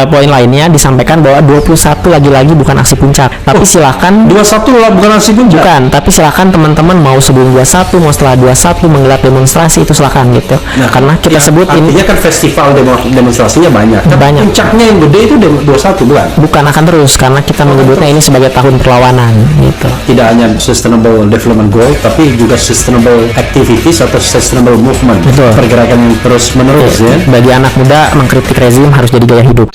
poin lainnya disampaikan bahwa 21 lagi-lagi bukan aksi puncak, tapi silakan 21 lah bukan aksi puncak. bukan, tapi silakan teman-teman mau sebelum 21 mau setelah 21 menggelar demonstrasi itu silakan gitu. Nah, Karena kita sebut ini artinya kan festival demonstrasinya banyak. Tapi Banyak. puncaknya yang gede itu 21 bukan. bukan akan terus karena kita menyebutnya ini sebagai tahun perlawanan gitu. Tidak hanya sustainable development goal tapi juga sustainable activities atau sustainable movement. Betul. Pergerakan yang terus menerus ya. Bagi anak muda mengkritik rezim harus jadi gaya hidup.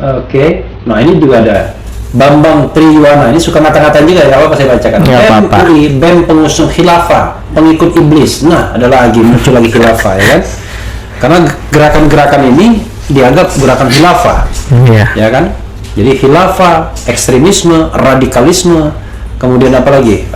Oke, nah ini juga ada Bambang Triwana, ini suka ngata-ngatain juga ya, apa saya bacakan. Nggak apa-apa. MUI, BEM pengusung khilafah, pengikut iblis. Nah, ada lagi, muncul lagi khilafah ya kan. Karena gerakan-gerakan ini dianggap gerakan khilafah, Iya. ya kan. Jadi khilafah, ekstremisme, radikalisme, kemudian apa lagi?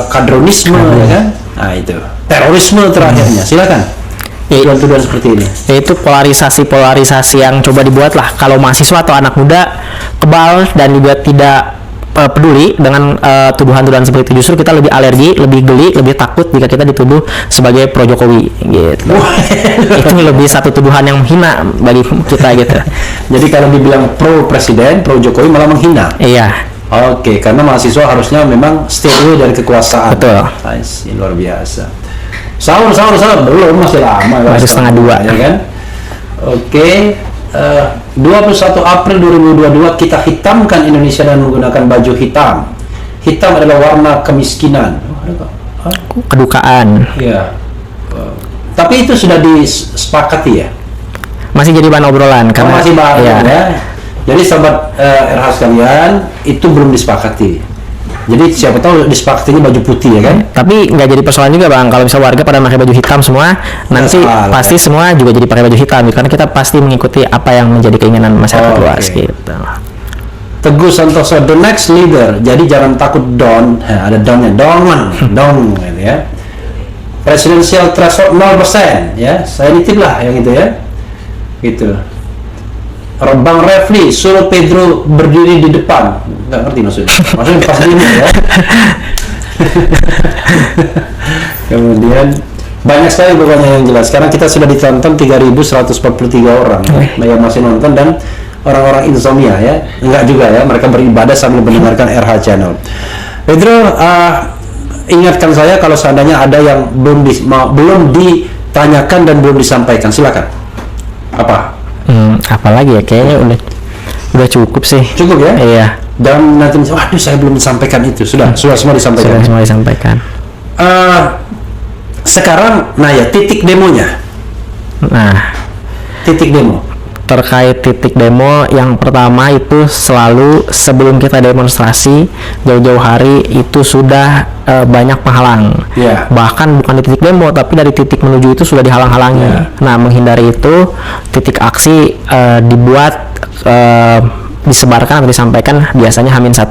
Kadronisme, ya kan. Nah itu, terorisme terakhirnya, silakan. Tuduhan-tuduhan seperti ini. Yaitu polarisasi yang coba dibuat lah kalau mahasiswa atau anak muda kebal dan juga tidak peduli dengan tuduhan-tuduhan seperti itu. Justru kita lebih alergi, lebih geli, lebih takut jika kita dituduh sebagai pro Jokowi gitu. Itu lebih satu tuduhan yang menghina bagi kita gitu. Jadi kalau dibilang pro presiden, pro Jokowi malah menghina. Iya. Oke, karena mahasiswa harusnya memang stay away dari kekuasaan. Betul. Ini luar biasa. Sahur, belum, masih lama. Masih setengah 2. Ya kan? Oke, 21 April 2022 kita hitamkan Indonesia dan menggunakan baju hitam. Hitam adalah warna kemiskinan. Kedukaan. Ya. Tapi itu sudah disepakati ya? Masih jadi bahan obrolan karena masih baru iya. ya. Jadi sobat RH sekalian, itu belum disepakati. Jadi siapa tahu disepakatinya baju putih ya kan? Tapi nggak jadi persoalan juga bang kalau bisa warga pada pakai baju hitam semua, nanti salah, pasti semua juga jadi pakai baju hitam karena kita pasti mengikuti apa yang menjadi keinginan masyarakat luas gitu. Teguh Santoso, the next leader. Jadi jangan takut down, ada downnya, down gitu ya. Presidential threshold 0% ya, saya nitip lah yang itu ya, gitu. Bang Refli suruh Pedro berdiri di depan, nggak ngerti maksudnya pas demo ya. Kemudian banyak sekali pokoknya yang jelas. Sekarang kita sudah ditonton 3.143 orang yang masih nonton dan orang-orang insomnia ya, enggak juga ya, mereka beribadah sambil mendengarkan RH Channel. Pedro, ingatkan saya kalau seandainya ada yang belum ditanyakan dan belum disampaikan, silakan. Apa? Apalagi ya kayaknya udah cukup sih. Cukup ya? Iya. Jangan nanti waduh saya belum disampaikan itu. Sudah semua disampaikan. Sudah semua disampaikan. Sekarang, nah ya titik demonya. Nah, Titik demo. terkait titik demo yang pertama itu selalu sebelum kita demonstrasi jauh-jauh hari itu sudah banyak penghalang. Yeah. Bahkan bukan di titik demo tapi dari titik menuju itu sudah dihalang-halangi. Yeah. Nah, menghindari itu titik aksi dibuat disebarkan atau disampaikan biasanya H-1.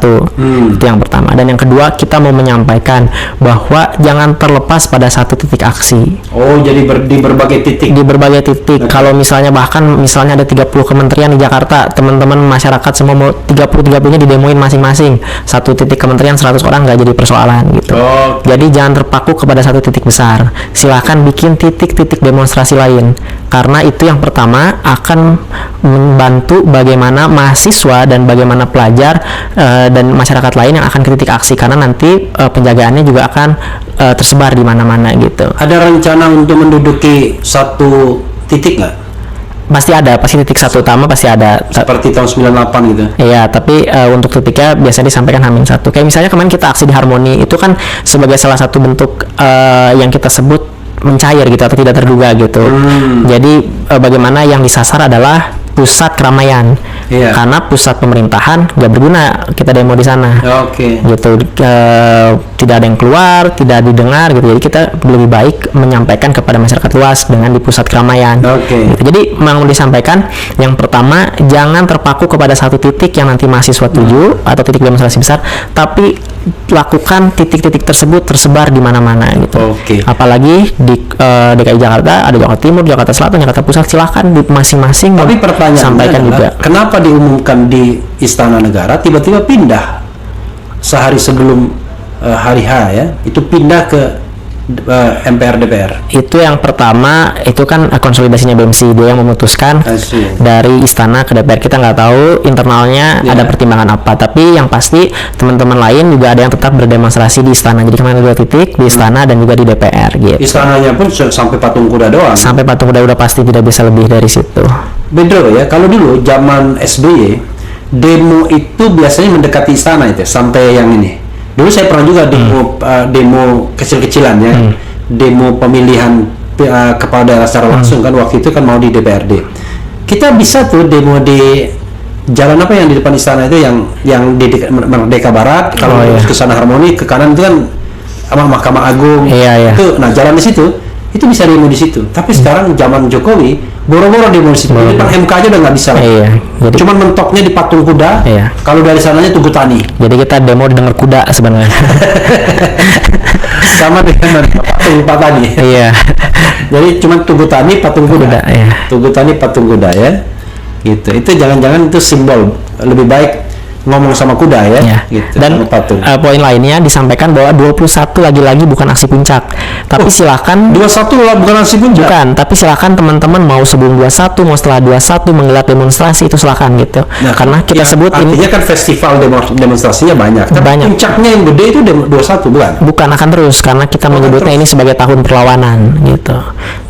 Itu yang pertama. Dan yang kedua, kita mau menyampaikan bahwa jangan terlepas pada satu titik aksi. Oh, jadi di berbagai titik. Di berbagai titik. Kalau misalnya misalnya ada 30 kementerian di Jakarta, teman-teman masyarakat semua mau 30-30-nya didemoin masing-masing. Satu titik kementerian 100 orang nggak jadi persoalan gitu. Jadi jangan terpaku kepada satu titik besar. Silakan bikin titik-titik demonstrasi lain. Karena itu yang pertama akan membantu bagaimana mahasiswa dan bagaimana pelajar dan masyarakat lain yang akan kritik aksi, karena nanti penjagaannya juga akan tersebar di mana-mana gitu. Ada rencana untuk menduduki satu titik nggak? Pasti titik satu utama pasti ada. Seperti tahun 98 gitu. Iya, tapi untuk titiknya biasa disampaikan H-1. Kayak misalnya kemarin kita aksi di Harmoni, itu kan sebagai salah satu bentuk yang kita sebut mencair gitu atau tidak terduga gitu. Jadi bagaimana yang disasar adalah pusat keramaian. Iya. Karena pusat pemerintahan nggak berguna kita demo di sana. Oke. Gitu, tidak ada yang keluar, tidak didengar gitu. Jadi kita lebih baik menyampaikan kepada masyarakat luas dengan di pusat keramaian. Oke. Gitu. Jadi mau disampaikan yang pertama, jangan terpaku kepada satu titik yang nanti mahasiswa tuju atau titik demonstrasi besar, tapi lakukan titik-titik tersebut tersebar di mana-mana gitu. Oke. Apalagi di DKI Jakarta, ada Jakarta Timur, Jakarta Selatan, Jakarta Pusat, silakan di masing-masing Tapi pertanyaannya sampaikan adalah, juga. kenapa diumumkan di Istana Negara tiba-tiba pindah sehari sebelum hari H ya? Itu pindah ke MPR DPR. Itu yang pertama, itu kan konsolidasinya BMC, dia yang memutuskan dari istana ke DPR. Kita nggak tahu internalnya ada pertimbangan apa, tapi yang pasti teman-teman lain juga ada yang tetap berdemonstrasi di istana. Jadi kemarin ada 2 titik di istana dan juga di DPR gitu. Istananya pun sampai patung kuda doang. Sampai patung kuda udah pasti tidak bisa lebih dari situ. Beda ya, kalau dulu zaman SBY demo itu biasanya mendekati istana itu sampai yang ini. Dulu saya pernah juga demo kecil-kecilan ya, demo pemilihan kepala daerah secara langsung kan, waktu itu kan mau di DPRD. Kita bisa tuh demo di jalan apa yang di depan istana itu, yang di Merdeka Barat. Kalau ke sana Harmoni, ke kanan itu kan Mahkamah Agung. Iya. Itu, nah jalan di situ itu bisa demo di situ. Tapi sekarang zaman Jokowi boro-boro demo di situ. Di depan MK aja udah nggak bisa. Iya. Jadi cuman mentoknya di patung kuda. Iya. Kalau dari sananya Tugu Tani. Jadi kita demo dengar kuda sebenarnya. Sama dengan patung Tani. Iya. Jadi cuman Tugu Tani, patung kuda. Iya. Tugu Tani, patung kuda ya. Gitu. Itu jangan-jangan itu simbol. Lebih baik ngomong sama kuda ya. Gitu. Dan poin lainnya disampaikan bahwa 21 lagi-lagi bukan aksi puncak. Tapi silakan 21 lah bukan aksi puncak. Bukan, tapi silakan teman-teman mau sebelum 21, mau setelah 21 menggelar demonstrasi itu silakan gitu. Nah, karena kita sebut ini artinya kan festival demonstrasinya banyak. Tapi banyak. Puncaknya yang gede itu 21 bukan? Bukan, akan terus karena kita menyebutnya ini sebagai tahun perlawanan gitu.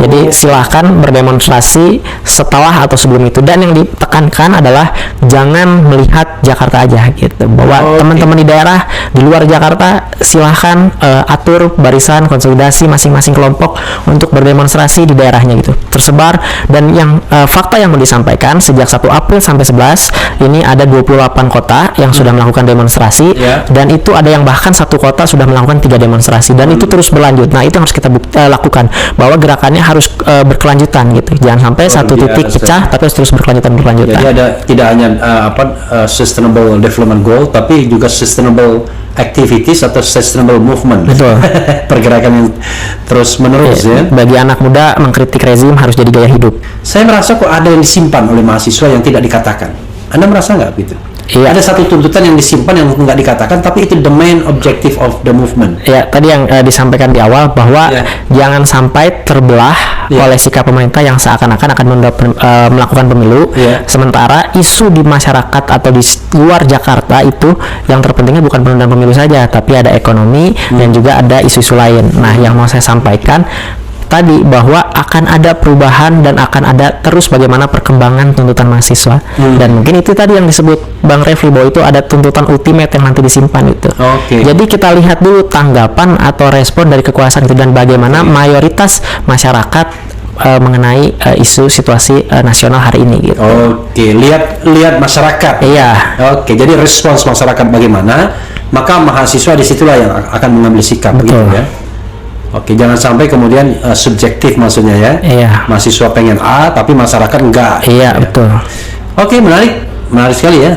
Jadi silakan berdemonstrasi setelah atau sebelum itu, dan yang ditekankan adalah jangan melihat Jakarta aja gitu, bahwa teman-teman di daerah di luar Jakarta silahkan atur barisan konsolidasi masing-masing kelompok untuk berdemonstrasi di daerahnya gitu, tersebar. Dan yang fakta yang mau disampaikan, sejak 1 April sampai 11 ini ada 28 kota yang sudah melakukan demonstrasi, dan itu ada yang bahkan 1 kota sudah melakukan 3 demonstrasi, dan itu terus berlanjut. Nah, itu yang harus kita lakukan, bahwa gerakannya harus berkelanjutan gitu, jangan sampai satu titik pecah, tapi harus terus berkelanjutan. Jadi ada tidak hanya sustainable development goal, tapi juga sustainable activities atau sustainable movement. Betul. Pergerakan yang terus menerus ya. Bagi anak muda, mengkritik rezim harus jadi gaya hidup. Saya merasa kok ada yang disimpan oleh mahasiswa yang tidak dikatakan. Anda merasa nggak begitu? Iya. Ada satu tuntutan yang disimpan yang nggak dikatakan, tapi itu the main objective of the movement. Ya, tadi yang disampaikan di awal bahwa jangan sampai terbelah oleh sikap pemerintah yang seakan-akan akan melakukan pemilu, sementara isu di masyarakat atau di luar Jakarta itu yang terpentingnya bukan penundaan pemilu saja, tapi ada ekonomi dan juga ada isu-isu lain. Nah, yang mau saya sampaikan tadi bahwa akan ada perubahan dan akan ada terus bagaimana perkembangan tuntutan mahasiswa, dan mungkin itu tadi yang disebut Bang Refli bahwa itu ada tuntutan ultimate yang nanti disimpan itu. Jadi kita lihat dulu tanggapan atau respon dari kekuasaan itu dan bagaimana mayoritas masyarakat mengenai isu situasi nasional hari ini gitu. Lihat masyarakat. Iya. Jadi respons masyarakat bagaimana, maka mahasiswa disitulah yang akan mengambil sikap. Betul. Gitu ya. Jangan sampai kemudian subjektif maksudnya ya. Iya. Mahasiswa pengen A tapi masyarakat enggak. Iya, betul. Menarik sekali ya.